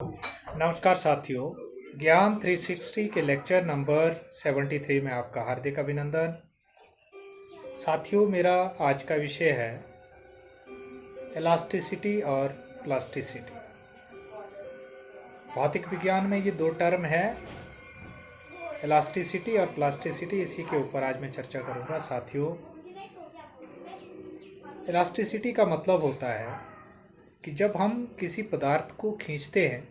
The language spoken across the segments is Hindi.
नमस्कार साथियों। ज्ञान 360 के लेक्चर नंबर 73 में आपका हार्दिक अभिनंदन। साथियों, मेरा आज का विषय है इलास्टिसिटी और प्लास्टिसिटी। भौतिक विज्ञान में ये दो टर्म है, इलास्टिसिटी और प्लास्टिसिटी। इसी के ऊपर आज मैं चर्चा करूँगा। साथियों, इलास्टिसिटी का मतलब होता है कि जब हम किसी पदार्थ को खींचते हैं,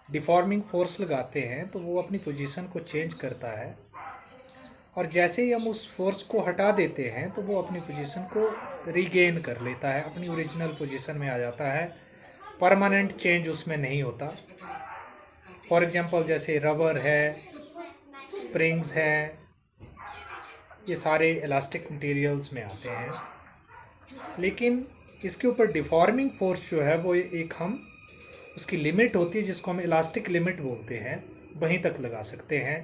डिफॉर्मिंग फोर्स लगाते हैं, तो वो अपनी पोजीशन को चेंज करता है, और जैसे ही हम उस फोर्स को हटा देते हैं तो वो अपनी पोजीशन को रीगेन कर लेता है, अपनी ओरिजिनल पोजीशन में आ जाता है। परमानेंट चेंज उसमें नहीं होता। फॉर एग्जांपल जैसे रबर है, स्प्रिंग्स हैं, ये सारे इलास्टिक मटेरियल्स में आते हैं। लेकिन इसके ऊपर डिफॉर्मिंग फोर्स जो है वो एक हम उसकी लिमिट होती है, जिसको हम इलास्टिक लिमिट बोलते हैं, वहीं तक लगा सकते हैं।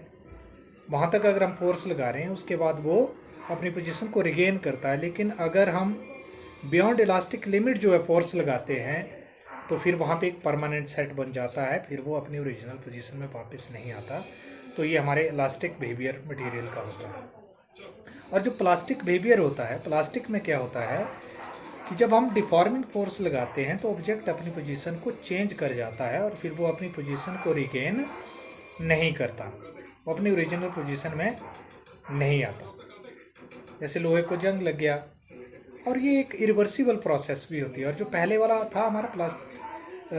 वहाँ तक अगर हम फोर्स लगा रहे हैं, उसके बाद वो अपनी पोजीशन को रिगेन करता है। लेकिन अगर हम बियॉन्ड इलास्टिक लिमिट जो है फोर्स लगाते हैं, तो फिर वहाँ पे एक परमानेंट सेट बन जाता है, फिर वो अपनी ओरिजिनल पोजीशन में वापस नहीं आता। तो ये हमारे इलास्टिक बिहेवियर मटेरियल का होता है। और जो प्लास्टिक बिहेवियर होता है, प्लास्टिक में क्या होता है कि जब हम डिफॉर्मिंग फोर्स लगाते हैं तो ऑब्जेक्ट अपनी पोजीशन को चेंज कर जाता है, और फिर वो अपनी पोजीशन को रिगेन नहीं करता, वो अपनी ओरिजिनल पोजीशन में नहीं आता। जैसे लोहे को जंग लग गया, और ये एक इरिवर्सिबल प्रोसेस भी होती है। और जो पहले वाला था हमारा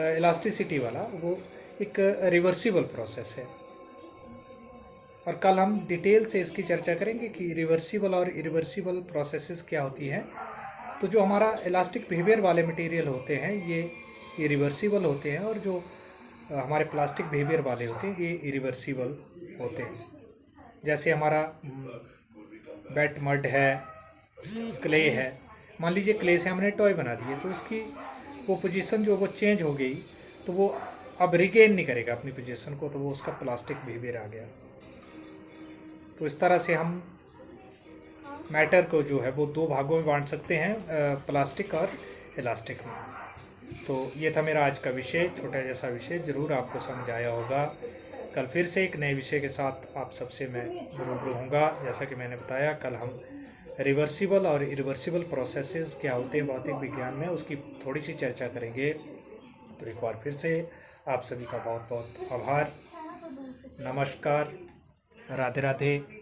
इलास्टिसिटी वाला, वो एक रिवर्सिबल प्रोसेस है। और कल हम डिटेल से इसकी चर्चा करेंगे कि रिवर्सिबल और इरिवर्सिबल प्रोसेसेस क्या होती हैं। तो जो हमारा इलास्टिक बिहेवियर वाले मटेरियल होते हैं ये रिवर्सिबल होते हैं, और जो हमारे प्लास्टिक बिहेवियर वाले होते हैं ये इरिवर्सिबल होते हैं। जैसे हमारा वेट मड है, क्ले है। मान लीजिए क्ले से हमने टॉय बना दिए, तो उसकी वो पोजीशन जो वो चेंज हो गई, तो वो अब रिगेन नहीं करेगा अपनी पोजीशन को, तो वो उसका प्लास्टिक बिहेवियर आ गया। तो इस तरह से हम मैटर को जो है वो दो भागों में बांट सकते हैं, प्लास्टिक और इलास्टिक में। तो ये था मेरा आज का विषय, छोटा जैसा विषय, ज़रूर आपको समझ आया होगा। कल फिर से एक नए विषय के साथ आप सबसे मैं रूबरू होऊंगा। जैसा कि मैंने बताया, कल हम रिवर्सिबल और इरिवर्सिबल प्रोसेसेस क्या होते हैं भौतिक विज्ञान में, उसकी थोड़ी सी चर्चा करेंगे। तो एक बार फिर से आप सभी का बहुत बहुत आभार। नमस्कार, राधे राधे।